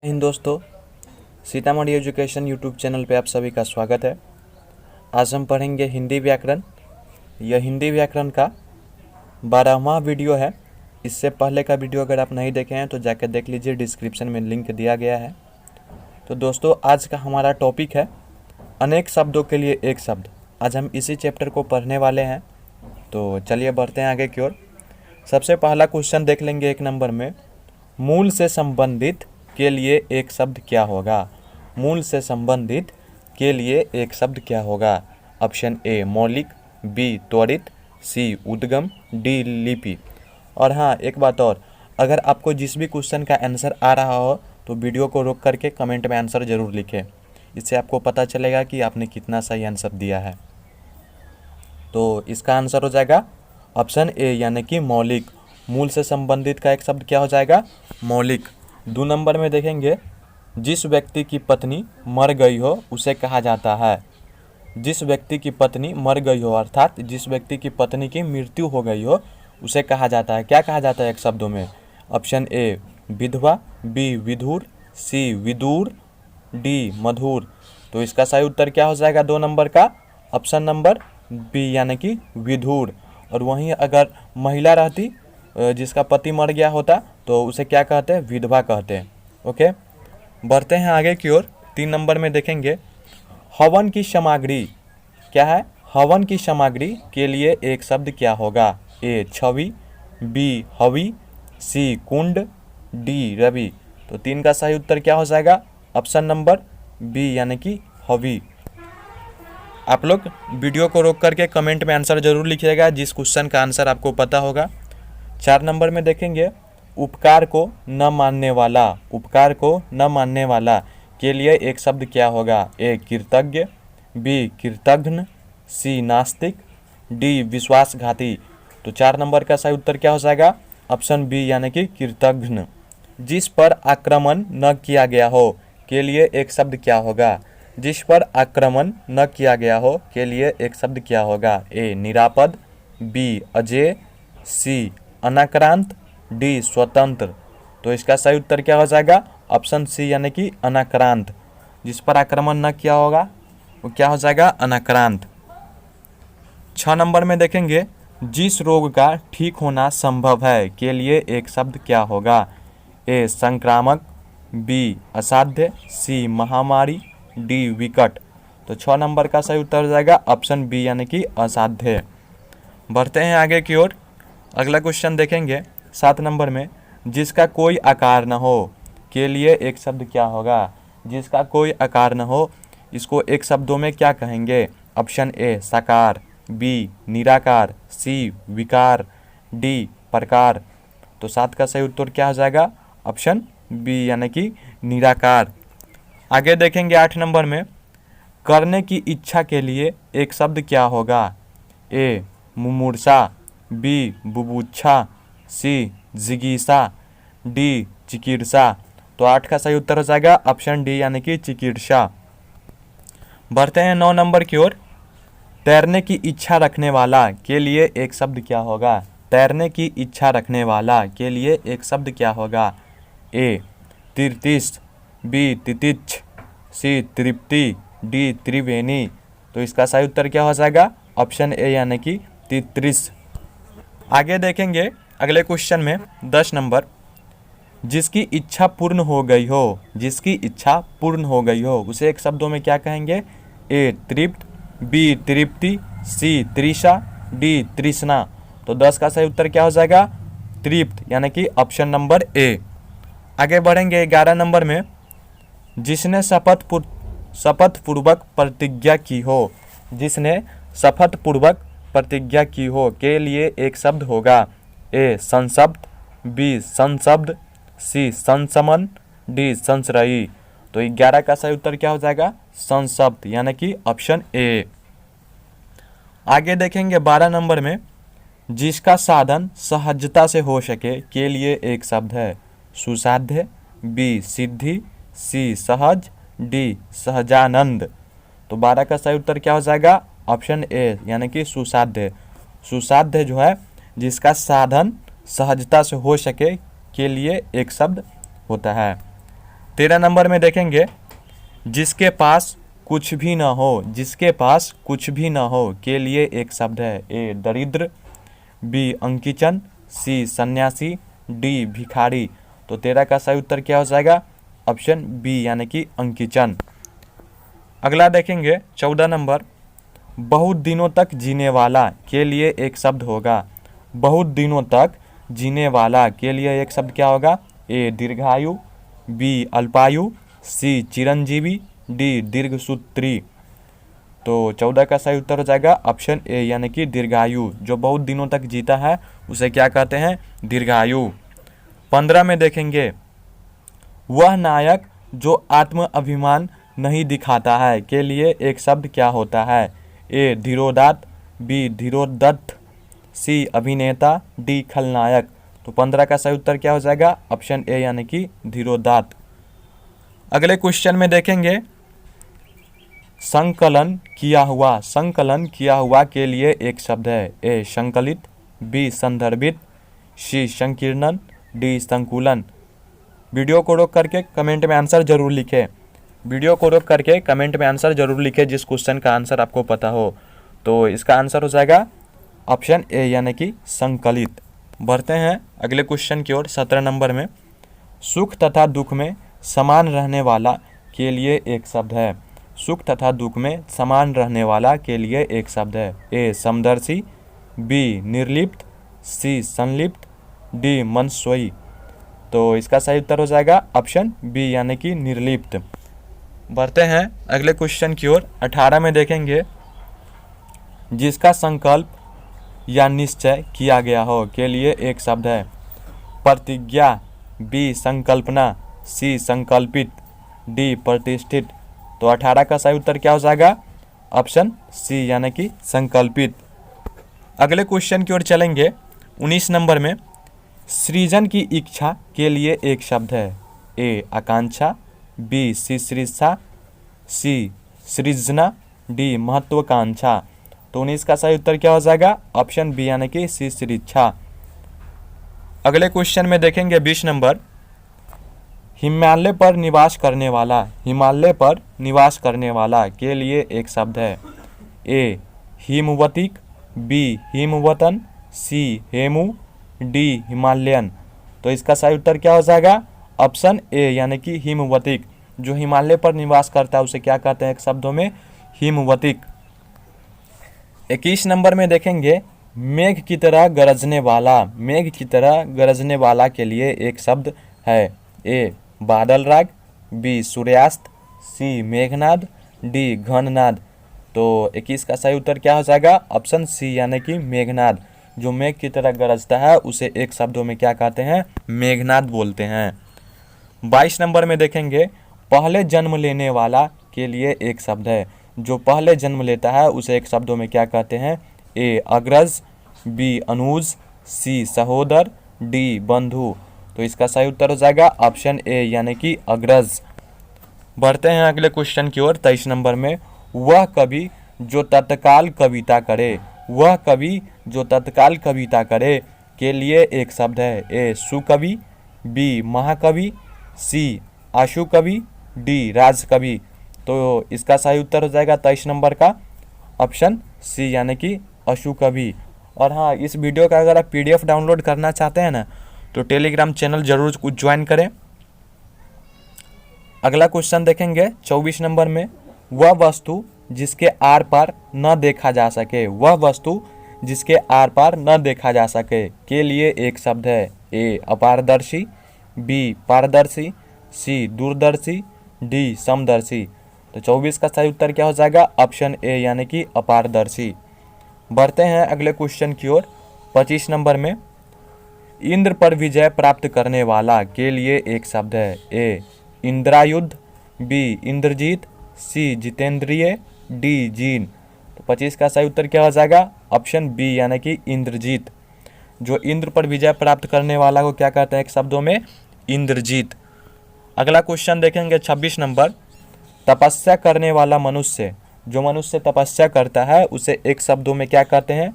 हिंद दोस्तों, Sitamarhi education YouTube channel पे आप सभी का स्वागत है। आज हम पढ़ेंगे हिंदी व्याकरण। यह हिंदी व्याकरण का 12वां वीडियो है। इससे पहले का वीडियो अगर आप नहीं देखे हैं तो जाकर देख लीजिए, डिस्क्रिप्शन में लिंक दिया गया है। तो दोस्तों, आज का हमारा टॉपिक है अनेक शब्दों के लिए एक शब्द। आज हम इसी चैप्टर को पढ़ने वाले हैं। तो चलिए बढ़ते हैं आगे की ओर। सबसे पहला क्वेश्चन देख लेंगे 1 नंबर में, मूल से संबंधित के लिए एक शब्द क्या होगा। मूल से संबंधित के लिए एक शब्द क्या होगा। ऑप्शन ए मौलिक, बी त्वरित, सी उद्गम, डी लिपि। और हाँ, एक बात और, अगर आपको जिस भी क्वेश्चन का आंसर आ रहा हो तो वीडियो को रोक करके कमेंट में आंसर ज़रूर लिखें। इससे आपको पता चलेगा कि आपने कितना सही आंसर दिया है। तो इसका आंसर हो जाएगा ऑप्शन ए, यानी कि मौलिक। मूल से संबंधित का एक शब्द क्या हो जाएगा, मौलिक। 2 नंबर में देखेंगे, जिस व्यक्ति की पत्नी मर गई हो उसे कहा जाता है। जिस व्यक्ति की पत्नी मर गई हो अर्थात जिस व्यक्ति की पत्नी की मृत्यु हो गई हो उसे कहा जाता है। क्या कहा जाता है एक शब्दों में। ऑप्शन ए विधवा, बी विधुर, सी विदुर, डी मधुर। तो इसका सही उत्तर क्या हो जाएगा 2 नंबर का, ऑप्शन नंबर बी, यानी कि विधुर। और वहीं अगर महिला रहती जिसका पति मर गया होता तो उसे क्या कहते हैं, विधवा कहते हैं। ओके, बढ़ते हैं आगे की ओर। 3 नंबर में देखेंगे, हवन की सामग्री क्या है। हवन की सामग्री के लिए एक शब्द क्या होगा। ए छवि, बी हवि, सी कुंड, डी रवि। तो 3 का सही उत्तर क्या हो जाएगा, ऑप्शन नंबर बी, यानी कि हवि। आप लोग वीडियो को रोक करके कमेंट में आंसर जरूर लिखिएगा जिस क्वेश्चन का आंसर आपको पता होगा। 4 नंबर में देखेंगे, उपकार को न मानने वाला। उपकार को न मानने वाला के लिए एक शब्द क्या होगा। ए कृतज्ञ, बी कृतघ्न, सी नास्तिक, डी विश्वासघाती। तो 4 नंबर का सही उत्तर क्या हो जाएगा, ऑप्शन बी, यानी कि कृतघ्न। जिस पर आक्रमण न किया गया हो के लिए एक शब्द क्या होगा। जिस पर आक्रमण न किया गया हो के लिए एक शब्द क्या होगा। ए निरापद, बी अजेय, सी अनाक्रांत, डी स्वतंत्र। तो इसका सही उत्तर क्या हो जाएगा, ऑप्शन सी, यानी कि अनाक्रांत। जिस पर आक्रमण न किया होगा वो क्या हो जाएगा, अनाक्रांत। 6 नंबर में देखेंगे, जिस रोग का ठीक होना संभव है के लिए एक शब्द क्या होगा। ए संक्रामक, बी असाध्य, सी महामारी, डी विकट। तो 6 नंबर का सही उत्तर हो जाएगा ऑप्शन बी, यानी कि असाध्य। बढ़ते हैं आगे की ओर। अगला क्वेश्चन देखेंगे 7 नंबर में, जिसका कोई आकार न हो के लिए एक शब्द क्या होगा। जिसका कोई आकार न हो, इसको एक शब्दों में क्या कहेंगे। ऑप्शन ए साकार, बी निराकार, सी विकार, डी प्रकार। तो 7 का सही उत्तर क्या हो जाएगा, ऑप्शन बी, यानी कि निराकार। आगे देखेंगे 8 नंबर में, करने की इच्छा के लिए एक शब्द क्या होगा। ए मुमूर्षा, बी बुभुक्षा, सी जिगीषा, डी चिकित्सा। तो 8 का सही उत्तर हो जाएगा ऑप्शन डी, यानी कि चिकित्सा। बढ़ते हैं 9 नंबर की ओर। तैरने की इच्छा रखने वाला के लिए एक शब्द क्या होगा। तैरने की इच्छा रखने वाला के लिए एक शब्द क्या होगा। ए तीर्तिश, बी तितिच्छ, सी तृप्ति, डी त्रिवेणी। तो इसका सही उत्तर क्या हो जाएगा, ऑप्शन ए, यानी कि तित्रिस। आगे देखेंगे अगले क्वेश्चन में 10 नंबर, जिसकी इच्छा पूर्ण हो गई हो। जिसकी इच्छा पूर्ण हो गई हो उसे एक शब्दों में क्या कहेंगे। ए तृप्त, बी तृप्ति, सी तृषा, डी तृष्णा। तो 10 का सही उत्तर क्या हो जाएगा, तृप्त, यानी कि ऑप्शन नंबर ए। आगे बढ़ेंगे 11 नंबर में, जिसने शपथ पूर्वक प्रतिज्ञा की हो। जिसने शपथ पूर्वक प्रतिज्ञा की हो के लिए एक शब्द होगा। ए संशब्द, बी संशब्द, सी संशमन, डी संश्रयी। तो 11 का सही उत्तर क्या हो जाएगा, संशब्द, यानी कि ऑप्शन ए। आगे देखेंगे 12 नंबर में, जिसका साधन सहजता से हो सके के लिए एक शब्द है। सुसाध्य, बी सिद्धि, सी सहज, डी सहजानंद। तो 12 का सही उत्तर क्या हो जाएगा, ऑप्शन ए, यानी कि सुसाध्य। सुसाध्य जो है जिसका साधन सहजता से हो सके के लिए एक शब्द होता है। 13 नंबर में देखेंगे जिसके पास कुछ भी ना हो, जिसके पास कुछ भी ना हो के लिए एक शब्द है। ए दरिद्र, बी अंकिचन, सी सन्यासी, डी भिखारी। तो 13 का सही उत्तर क्या हो जाएगा? ऑप्शन बी यानी कि अंकिचन। अगला देखेंगे 14 नंबर, बहुत दिनों तक जीने वाला के लिए एक शब्द होगा। बहुत दिनों तक जीने वाला के लिए एक शब्द क्या होगा? ए दीर्घायु, बी अल्पायु, सी चिरंजीवी, डी दीर्घसूत्री। तो 14 का सही उत्तर हो जाएगा ऑप्शन ए यानी कि दीर्घायु। जो बहुत दिनों तक जीता है उसे क्या कहते हैं? दीर्घायु। 15 में देखेंगे वह नायक जो आत्म अभिमान नहीं दिखाता है के लिए एक शब्द क्या होता है? ए धीरोदात्त, बी धीरोदत्त, सी अभिनेता, डी खलनायक। तो 15 का सही उत्तर क्या हो जाएगा? ऑप्शन ए यानी कि धीरोदात्त। अगले क्वेश्चन में देखेंगे संकलन किया हुआ, संकलन किया हुआ के लिए एक शब्द है। ए संकलित, बी संदर्भित, सी संकीर्णन, डी संकुलन। वीडियो को रोक करके कमेंट में आंसर जरूर लिखें। वीडियो को रोक करके कमेंट में आंसर जरूर लिखें जिस क्वेश्चन का आंसर आपको पता हो। तो इसका आंसर हो जाएगा ऑप्शन ए यानी कि संकलित। बढ़ते हैं अगले क्वेश्चन की ओर। 17 नंबर में सुख तथा दुख में समान रहने वाला के लिए एक शब्द है। सुख तथा दुख में समान रहने वाला के लिए एक शब्द है। ए समदर्शी, बी निर्लिप्त, सी संलिप्त, डी मनस्वी। तो इसका सही उत्तर हो जाएगा ऑप्शन बी यानी कि निर्लिप्त। बढ़ते हैं अगले क्वेश्चन की ओर। 18 में देखेंगे जिसका संकल्प या निश्चय किया गया हो के लिए एक शब्द है। प्रतिज्ञा, बी संकल्पना, सी संकल्पित, डी प्रतिष्ठित। तो 18 का सही उत्तर क्या हो जाएगा? ऑप्शन सी यानी कि संकल्पित। अगले क्वेश्चन की ओर चलेंगे। 19 नंबर में सृजन की इच्छा के लिए एक शब्द है। ए आकांक्षा, बी सिसृषा, सी सृजना, डी महत्वाकांक्षा। तो 19 का सही उत्तर क्या हो जाएगा? ऑप्शन बी यानी कि सिसृक्षा। अगले क्वेश्चन में देखेंगे 20 नंबर, हिमालय पर निवास करने वाला, हिमालय पर निवास करने वाला के लिए एक शब्द है। ए हिमवतिक, बी हिमवतन, सी हेमू, डी हिमालयन। तो इसका सही उत्तर क्या हो जाएगा? ऑप्शन ए यानी कि हिमवतिक। जो हिमालय पर निवास करता है उसे क्या कहते हैं एक शब्दों में? हिमवतिक। 21 नंबर में देखेंगे मेघ की तरह गरजने वाला, मेघ की तरह गरजने वाला के लिए एक शब्द है। ए बादल राग, बी सूर्यास्त, सी मेघनाद, डी घननाद। तो 21 का सही उत्तर क्या हो जाएगा? ऑप्शन सी यानी कि मेघनाद। जो मेघ की तरह गरजता है उसे एक शब्दों में क्या कहते हैं? मेघनाद बोलते हैं। 22 नंबर में देखेंगे पहले जन्म लेने वाला के लिए एक शब्द है। जो पहले जन्म लेता है उसे एक शब्दों में क्या कहते हैं? ए अग्रज, बी अनुज, सी सहोदर, डी बंधु। तो इसका सही उत्तर हो जाएगा ऑप्शन ए यानी कि अग्रज। बढ़ते हैं अगले क्वेश्चन की ओर। 23 नंबर में वह कवि जो तत्काल कविता करे, वह कवि जो तत्काल कविता करे के लिए एक शब्द है। ए सुकवि, बी महाकवि, सी आशु कवि, डी राजकवि। तो इसका सही उत्तर हो जाएगा 23 नंबर का ऑप्शन सी यानी कि आशु कवि। और हाँ, इस वीडियो का अगर आप PDF डाउनलोड करना चाहते हैं ना तो टेलीग्राम चैनल जरूर ज्वाइन करें। अगला क्वेश्चन देखेंगे 24 नंबर में वह वस्तु जिसके आर पार न देखा जा सके, वह वस्तु जिसके आर पार न देखा जा सके के लिए एक शब्द है। ए अपारदर्शी, बी पारदर्शी, सी दूरदर्शी, डी समदर्शी। तो 24 का सही उत्तर क्या हो जाएगा? ऑप्शन ए यानी कि अपारदर्शी। बढ़ते हैं अगले क्वेश्चन की ओर। 25 नंबर में इंद्र पर विजय प्राप्त करने वाला के लिए एक शब्द है। ए इंद्रायुध, बी इंद्रजीत, सी जितेंद्रिय, डी जीन। तो 25 का सही उत्तर क्या हो जाएगा? ऑप्शन बी यानी कि इंद्रजीत। जो इंद्र पर विजय प्राप्त करने वाला को क्या कहते हैं एक शब्दों में? इंद्रजीत। अगला क्वेश्चन देखेंगे 26 नंबर, तपस्या करने वाला मनुष्य, जो मनुष्य तपस्या करता है उसे एक शब्दों में क्या कहते हैं?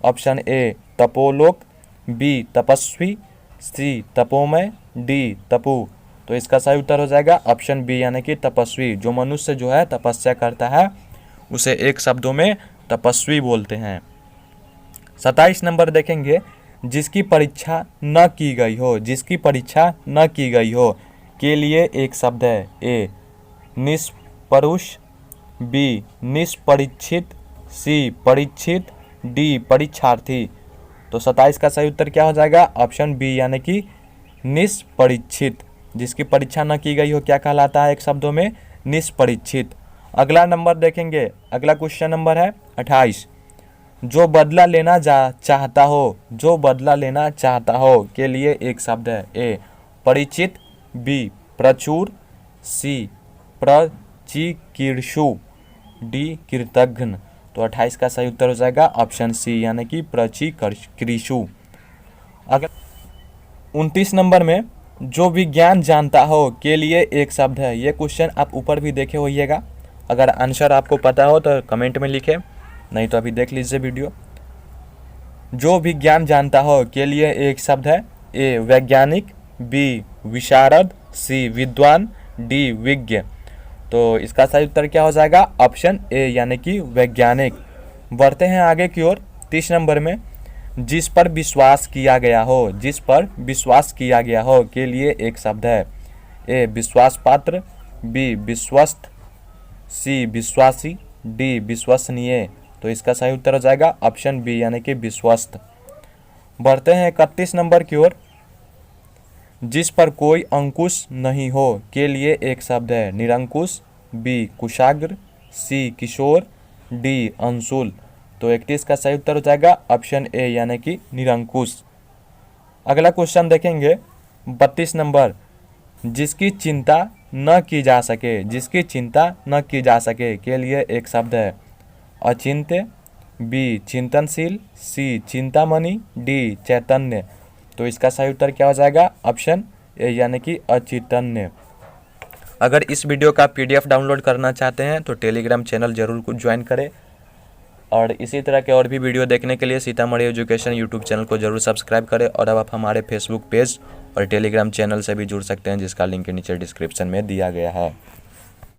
ऑप्शन ए तपोलोक, बी तपस्वी, सी तपोमय, डी तपु। तो इसका सही उत्तर हो जाएगा ऑप्शन बी यानी कि तपस्वी। जो मनुष्य जो है तपस्या करता है उसे एक शब्दों में तपस्वी बोलते हैं। 27 नंबर देखेंगे, जिसकी परीक्षा न की गई हो, जिसकी परीक्षा न की गई हो के लिए एक शब्द है। ए निष्परुष, बी निष्परीक्षित, सी परीक्षित, डी परीक्षार्थी। तो 27 का सही उत्तर क्या हो जाएगा? ऑप्शन बी यानी कि निष्परीक्षित। जिसकी परीक्षा न की गई हो क्या कहलाता है एक शब्दों में? निष्परीक्षित। अगला नंबर देखेंगे, अगला क्वेश्चन नंबर है 28। जो बदला लेना चाहता हो, जो बदला लेना चाहता हो के लिए एक शब्द है। ए परिचित, बी प्रचुर, सी प्रचिकीर्षु, डी कृतघ्न। तो 28 का सही उत्तर हो जाएगा ऑप्शन सी यानी कि प्रचिकीर्षु। अगर 29 नंबर में जो विज्ञान जानता हो के लिए एक शब्द है। ये क्वेश्चन आप ऊपर भी देखे होइएगा, अगर आंसर आपको पता हो तो कमेंट में लिखें, नहीं तो अभी देख लीजिए वीडियो। जो विज्ञान जानता हो के लिए एक शब्द है। ए वैज्ञानिक, बी विशारद, सी विद्वान, डी विज्ञ। तो इसका सही उत्तर क्या हो जाएगा? ऑप्शन ए यानी कि वैज्ञानिक। बढ़ते हैं आगे की ओर। 30 नंबर में जिस पर विश्वास किया गया हो, जिस पर विश्वास किया गया हो के लिए एक शब्द है। ए विश्वास पात्र, बी विश्वस्त, सी विश्वासी, डी विश्वसनीय। तो इसका सही उत्तर हो जाएगा ऑप्शन बी यानी कि विश्वस्त। बढ़ते हैं 31 नंबर की ओर। जिस पर कोई अंकुश नहीं हो के लिए एक शब्द है। निरंकुश, बी कुशाग्र, सी किशोर, डी अंशुल। तो 31 का सही उत्तर हो जाएगा ऑप्शन ए यानी कि निरंकुश। अगला क्वेश्चन देखेंगे 32 नंबर। जिसकी चिंता न की जा सके, जिसकी चिंता न की जा सके के लिए एक शब्द है। अचिंत्य, बी चिंतनशील, सी चिंतामणि, डी चैतन्य। तो इसका सही उत्तर क्या हो जाएगा? ऑप्शन ए यानी कि अचैतन्य। अगर इस वीडियो का PDF डाउनलोड करना चाहते हैं तो टेलीग्राम चैनल जरूर ज्वाइन करें, और इसी तरह के और भी वीडियो देखने के लिए सीतामढ़ी एजुकेशन यूट्यूब चैनल को जरूर सब्सक्राइब करें। और अब आप हमारे फेसबुक पेज और टेलीग्राम चैनल से भी जुड़ सकते हैं, जिसका लिंक नीचे डिस्क्रिप्शन में दिया गया है।